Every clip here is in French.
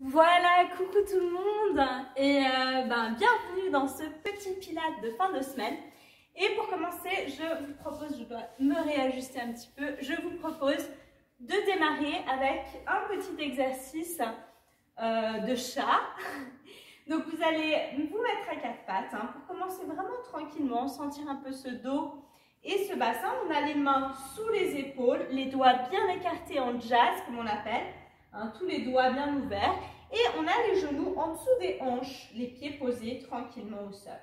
Voilà, coucou tout le monde et bienvenue dans ce petit pilates de fin de semaine. Et pour commencer, je vous propose, je dois me réajuster un petit peu, je vous propose de démarrer avec un petit exercice de chat. Donc vous allez vous mettre à quatre pattes pour commencer vraiment tranquillement, sentir un peu ce dos et ce bassin. On a les mains sous les épaules, les doigts bien écartés en jazz comme on l'appelle, tous les doigts bien ouverts. Et on a les genoux en dessous des hanches, les pieds posés tranquillement au sol.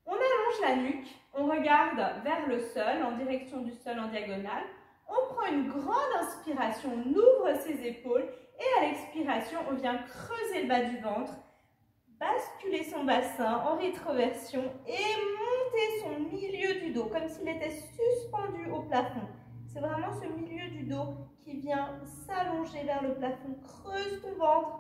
On allonge la nuque, on regarde vers le sol, en direction du sol en diagonale. On prend une grande inspiration, on ouvre ses épaules et à l'expiration, on vient creuser le bas du ventre, basculer son bassin en rétroversion et monter son milieu du dos, comme s'il était suspendu au plafond. C'est vraiment ce milieu du dos qui vient s'allonger vers le plafond, creuse ton ventre.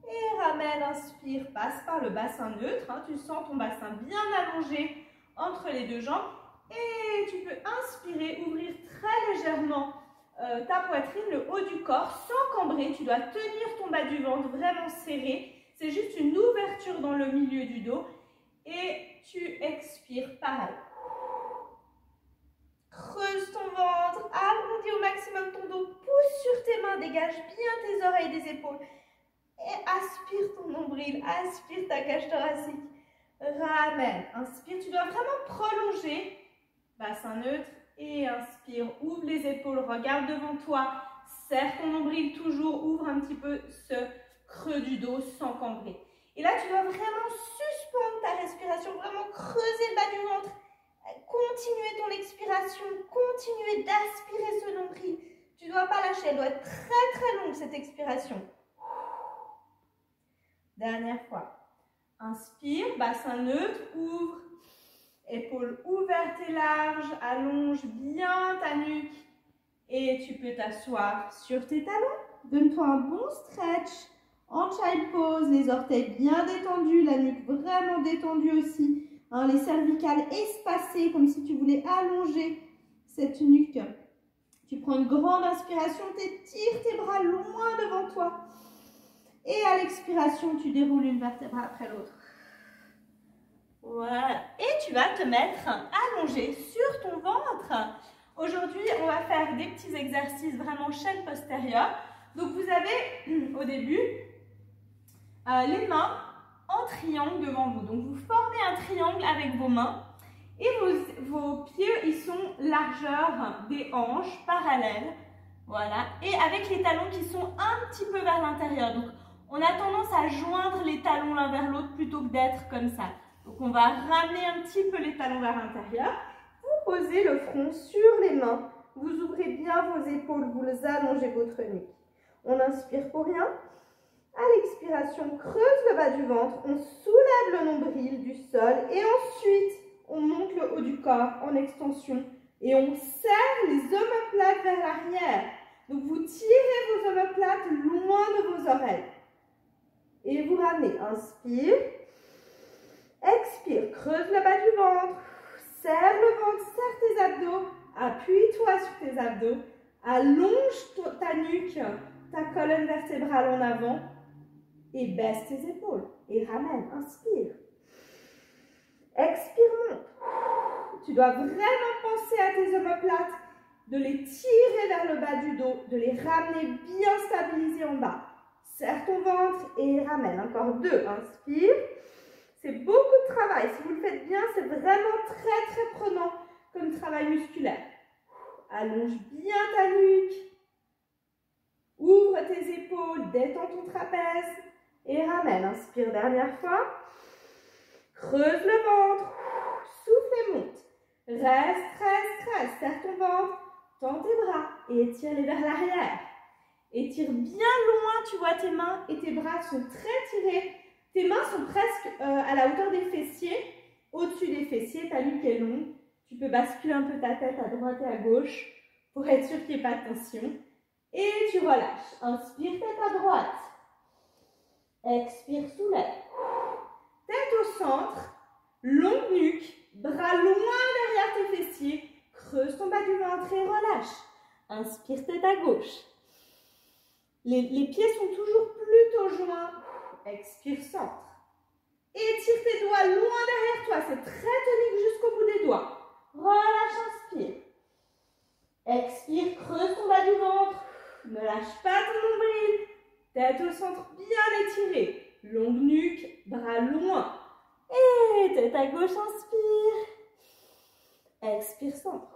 Et ramène, inspire, passe par le bassin neutre. Tu sens ton bassin bien allongé entre les deux jambes. Et tu peux inspirer, ouvrir très légèrement ta poitrine, le haut du corps, sans cambrer. Tu dois tenir ton bas du ventre vraiment serré. C'est juste une ouverture dans le milieu du dos. Et tu expires pareil. Creuse ton ventre, arrondis au maximum ton dos, pousse sur tes mains, dégage bien tes oreilles des épaules. Et aspire ton nombril, aspire ta cage thoracique, ramène, inspire, tu dois vraiment prolonger, bassin neutre, et inspire, ouvre les épaules, regarde devant toi, serre ton nombril toujours, ouvre un petit peu ce creux du dos sans cambrer. Et là, tu dois vraiment suspendre ta respiration, vraiment creuser le bas du ventre, continuer ton expiration, continuer d'aspirer ce nombril. Tu ne dois pas lâcher, elle doit être très très longue cette expiration. Dernière fois. Inspire, bassin neutre, ouvre, épaules ouvertes et larges, allonge bien ta nuque et tu peux t'asseoir sur tes talons. Donne-toi un bon stretch en child pose, les orteils bien détendus, la nuque vraiment détendue aussi, les cervicales espacées comme si tu voulais allonger cette nuque. Tu prends une grande inspiration, t'étires tes bras loin devant toi. Et à l'expiration, tu déroules une vertèbre après l'autre. Voilà. Et tu vas te mettre allongé sur ton ventre. Aujourd'hui, on va faire des petits exercices vraiment chaîne postérieure. Donc, vous avez au début les mains en triangle devant vous. Donc, vous formez un triangle avec vos mains. Et vos pieds, ils sont largeur des hanches, parallèles. Voilà. Et avec les talons qui sont un petit peu vers l'intérieur. Donc, on a tendance à joindre les talons l'un vers l'autre plutôt que d'être comme ça. Donc, on va ramener un petit peu les talons vers l'intérieur. Vous posez le front sur les mains. Vous ouvrez bien vos épaules, vous allongez votre nuque. On inspire pour rien. À l'expiration, creuse le bas du ventre. On soulève le nombril du sol. Et ensuite, on monte le haut du corps en extension. Et on serre les omoplates vers l'arrière. Donc, vous tirez vos omoplates loin de vos oreilles. Et vous ramenez, inspire, expire, creuse le bas du ventre, serre le ventre, serre tes abdos, appuie-toi sur tes abdos, allonge ta nuque, ta colonne vertébrale en avant et baisse tes épaules et ramène, inspire, expire, monte. Tu dois vraiment penser à tes omoplates, de les tirer vers le bas du dos, de les ramener bien stabilisés en bas. Serre ton ventre et ramène. Encore deux. Inspire. C'est beaucoup de travail. Si vous le faites bien, c'est vraiment très, très prenant comme travail musculaire. Allonge bien ta nuque. Ouvre tes épaules. Détends ton trapèze. Et ramène. Inspire. Dernière fois. Creuse le ventre. Souffle et monte. Reste, reste, reste. Serre ton ventre. Tends tes bras et étire-les vers l'arrière. Étire bien loin, tu vois, tes mains et tes bras sont très tirés. Tes mains sont presque à la hauteur des fessiers. Au-dessus des fessiers, ta nuque est longue. Tu peux basculer un peu ta tête à droite et à gauche pour être sûr qu'il n'y ait pas de tension. Et tu relâches. Inspire, tête à droite. Expire, soulève. Tête au centre, longue nuque, bras loin derrière tes fessiers. Creuse ton bas du ventre et relâche. Inspire, tête à gauche. Les pieds sont toujours plutôt joints main. Expire, centre. Étire tes doigts loin derrière toi. C'est très tonique jusqu'au bout des doigts. Relâche, inspire. Expire, creuse ton bas du ventre. Ne lâche pas ton nombril. Tête au centre bien étirée. Longue nuque, bras loin. Et tête à gauche, inspire. Expire, centre.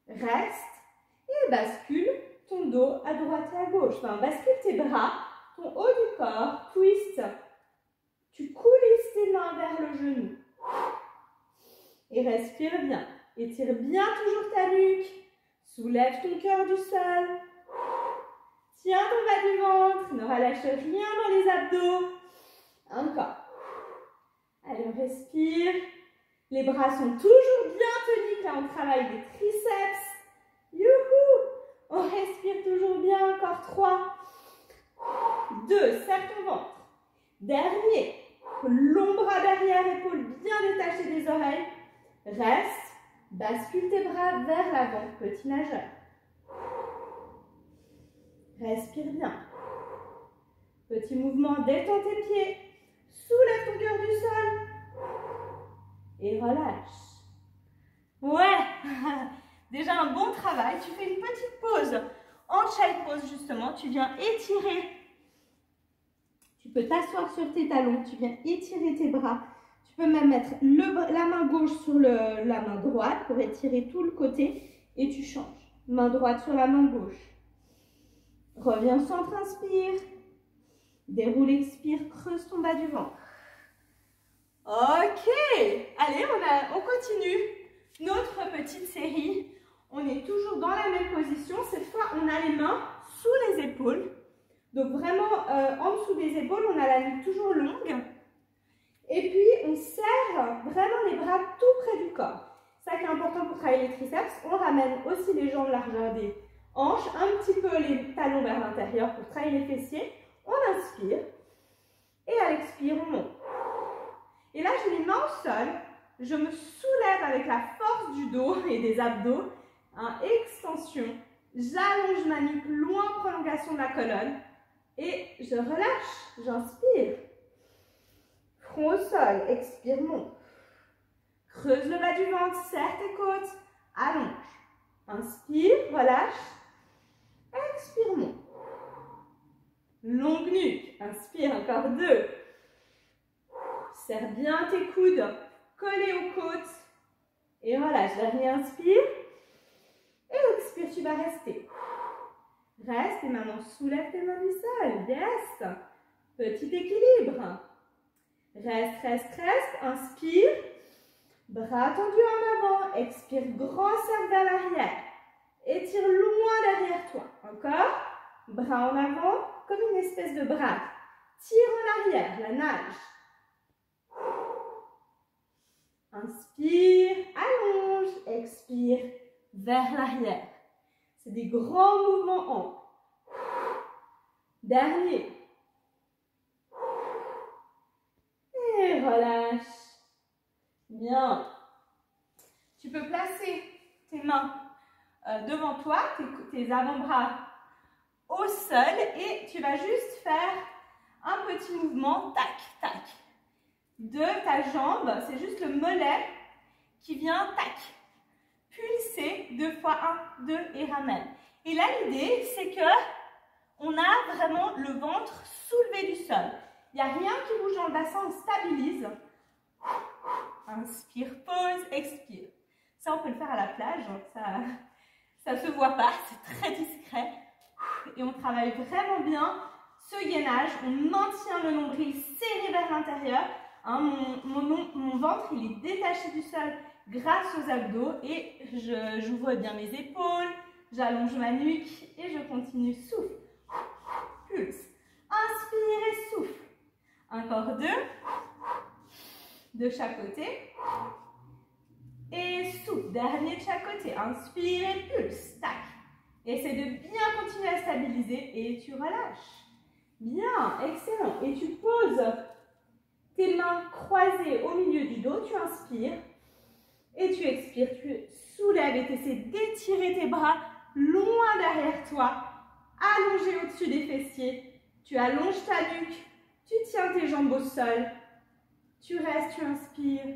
Reste et bascule ton dos à droite et à gauche. Enfin, bascule tes bras, ton haut du corps, twist. Tu coulisses tes mains vers le genou. Et respire bien. Étire bien toujours ta nuque. Soulève ton cœur du sol. Tiens ton bas du ventre. Ne relâche rien dans les abdos. Encore. Allez, on respire. Les bras sont toujours bien toniques. Là, on travaille les triceps. Youhou! On respire toujours bien. Encore 3. 2. Serre ton ventre. Dernier. Long bras derrière, épaules bien détachées des oreilles. Reste. Bascule tes bras vers l'avant. Petit nageur. Respire bien. Petit mouvement. Détends tes pieds. Soulève ton cœur du sol. Et relâche. Ouais. Déjà un bon travail. Tu fais une petite pause. En child pose justement. Tu viens étirer. Tu peux t'asseoir sur tes talons. Tu viens étirer tes bras. Tu peux même mettre la main gauche sur la main droite pour étirer tout le côté. Et tu changes. Main droite sur la main gauche. Reviens au centre, inspire. Déroule, expire, creuse ton bas du ventre. Ok. Allez, on continue notre petite série. On est toujours dans la même position. Cette fois, on a les mains sous les épaules. Donc vraiment, en dessous des épaules, on a la nuque toujours longue. Et puis, on serre vraiment les bras tout près du corps. Ça qui est important pour travailler les triceps. On ramène aussi les jambes largeur des hanches, un petit peu les talons vers l'intérieur pour travailler les fessiers. On inspire. Et à l'expire, on monte. Et là, j'ai les mains au sol. Je me soulève avec la force du dos et des abdos. Extension. J'allonge ma nuque loin, prolongation de la colonne. Et je relâche. J'inspire. Front au sol. Expire, monte. Creuse le bas du ventre. Serre tes côtes. Allonge. Inspire, relâche. Expire, monte. Longue nuque. Inspire, encore 2. Serre bien tes coudes, collés aux côtes. Et relâche. Dernier, inspire. Et expire, tu vas rester. Reste et maintenant soulève tes mains du sol. Yes. Petit équilibre. Reste, reste, reste. Inspire. Bras tendus en avant. Expire, grand cercle vers l'arrière. Étire loin derrière toi. Encore. Bras en avant, comme une espèce de braque. Tire en arrière, la nage. Inspire, allonge, expire, vers l'arrière. C'est des grands mouvements amples. Dernier. Et relâche. Bien. Tu peux placer tes mains devant toi, tes avant-bras au sol et tu vas juste faire un petit mouvement, tac, tac, de ta jambe. C'est juste le mollet qui vient, tac, pulser 2 fois 1, 2 et ramène. Et là, l'idée, c'est que on a vraiment le ventre soulevé du sol. Il n'y a rien qui bouge dans le bassin, on stabilise. Inspire, pause, expire. Ça, on peut le faire à la plage, ça ne se voit pas, c'est très discret. Et on travaille vraiment bien ce gainage. On maintient le nombril serré vers l'intérieur. Mon ventre, il est détaché du sol grâce aux abdos. Et j'ouvre bien mes épaules, j'allonge ma nuque et je continue. Souffle. Pulse. Inspire et souffle. Encore 2. De chaque côté. Et souffle. Dernier de chaque côté. Inspire et pulse. Tac. Essaie de bien continuer à stabiliser et tu relâches. Bien, excellent. Et tu poses tes mains croisées au milieu du dos. Tu inspires et tu expires. Tu soulèves et tu essaies d'étirer tes bras loin derrière toi, allongés au-dessus des fessiers. Tu allonges ta nuque, tu tiens tes jambes au sol, tu restes, tu inspires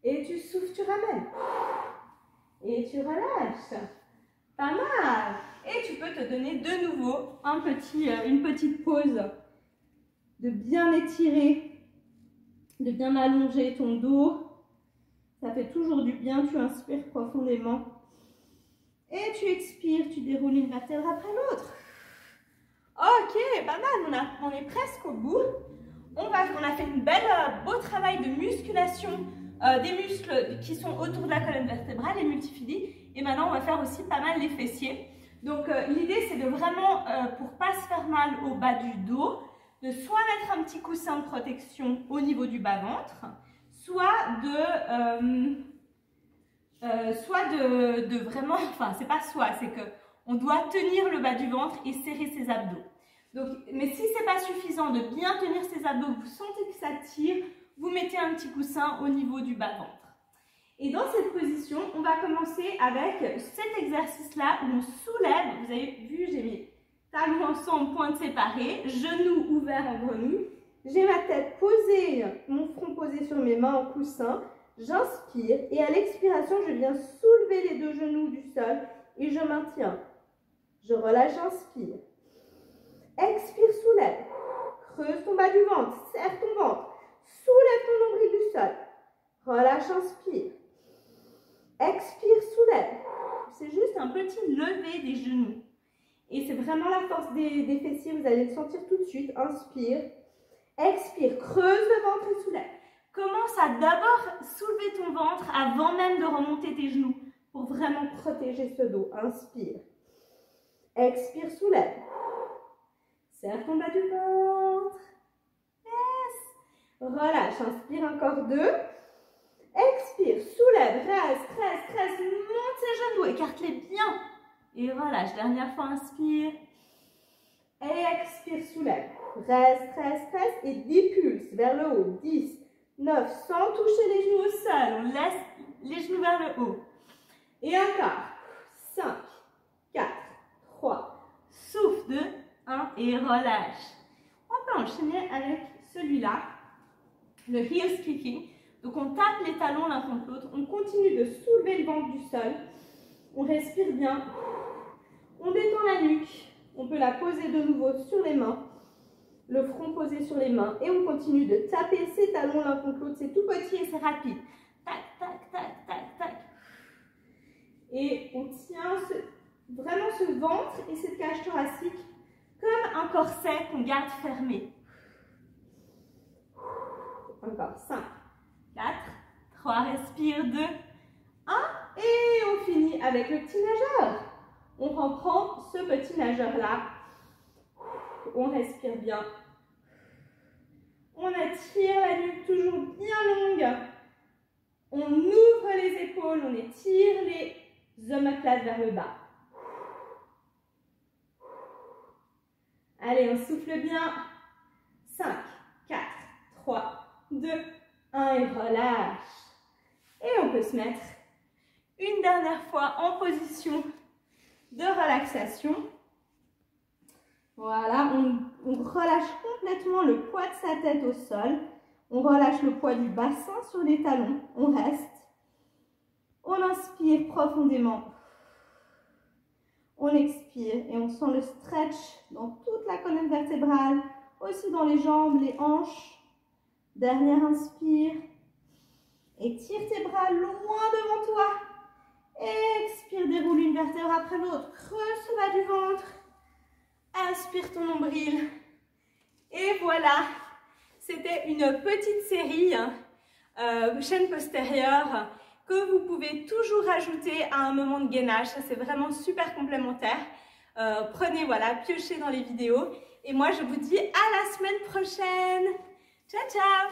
et tu souffles, tu ramènes. Et tu relâches. Pas mal. Et tu peux te donner de nouveau une petite pause de bien étirer, de bien allonger ton dos. Ça fait toujours du bien. Tu inspires profondément. Et tu expires, tu déroules une vertèbre après l'autre. Ok, pas mal. On est presque au bout. On a fait une beau travail de musculation des muscles qui sont autour de la colonne vertébrale, les multifidés. Et maintenant, on va faire aussi pas mal les fessiers. Donc, l'idée, c'est de vraiment, pour ne pas se faire mal au bas du dos, de soit mettre un petit coussin de protection au niveau du bas-ventre, soit de vraiment, enfin, c'est pas soit, c'est qu'on doit tenir le bas du ventre et serrer ses abdos. Donc, mais si ce n'est pas suffisant de bien tenir ses abdos, vous sentez que ça tire, vous mettez un petit coussin au niveau du bas-ventre. Et dans cette position, on va commencer avec cet exercice-là où on soulève. Vous avez vu, j'ai mis talons ensemble, pointes séparées, genoux ouverts en grenouille. J'ai ma tête posée, mon front posé sur mes mains en coussin. J'inspire et à l'expiration, je viens soulever les deux genoux du sol et je maintiens. Je relâche, j'inspire. Expire, soulève. Creuse ton bas du ventre, serre ton ventre. Soulève ton nombril du sol. Relâche, inspire. Expire, soulève. C'est juste un petit lever des genoux. Et c'est vraiment la force des fessiers, vous allez le sentir tout de suite. Inspire. Expire, creuse le ventre et soulève. Commence à d'abord soulever ton ventre avant même de remonter tes genoux pour vraiment protéger ce dos. Inspire. Expire, soulève. Serre ton bas du ventre. Yes. Relâche, inspire encore 2. Expire, soulève, reste, monte ses genoux, écarte-les bien. Et relâche, dernière fois, inspire. Et expire, soulève. Reste et dépulse vers le haut. 10, 9, sans toucher les genoux au sol. On laisse les genoux vers le haut. Et encore. 5, 4, 3. Souffle 2, 1 et relâche. On peut enchaîner avec celui-là, le heels kicking. Donc on tape les talons l'un contre l'autre. On continue de soulever le ventre du sol. On respire bien. On détend la nuque. On peut la poser de nouveau sur les mains. Le front posé sur les mains. Et on continue de taper ses talons l'un contre l'autre. C'est tout petit et c'est rapide. Tac, tac, tac, tac, tac. Et on tient vraiment ce ventre et cette cage thoracique comme un corset qu'on garde fermé. Encore 5, 4, 3, respire, 2, 1. Et on finit avec le petit nageur. On reprend ce petit nageur-là. On respire bien. On attire la nuque toujours bien longue. On ouvre les épaules, on étire les omoplates vers le bas. Allez, on souffle bien. 5, 4, 3, 2, 1 et relâche. Et on peut se mettre une dernière fois en position de relaxation. Voilà, on relâche complètement le poids de sa tête au sol. On relâche le poids du bassin sur les talons. On reste. On inspire profondément. On expire et on sent le stretch dans toute la colonne vertébrale, aussi dans les jambes, les hanches. Dernière inspire. Étire tes bras loin devant toi. Expire, déroule une vertèbre après l'autre. Creuse le bas du ventre. Inspire ton nombril. Et voilà, c'était une petite série, chaîne postérieure, que vous pouvez toujours ajouter à un moment de gainage. Ça, c'est vraiment super complémentaire. Prenez, voilà, piochez dans les vidéos. Et moi, je vous dis à la semaine prochaine. Ciao, ciao!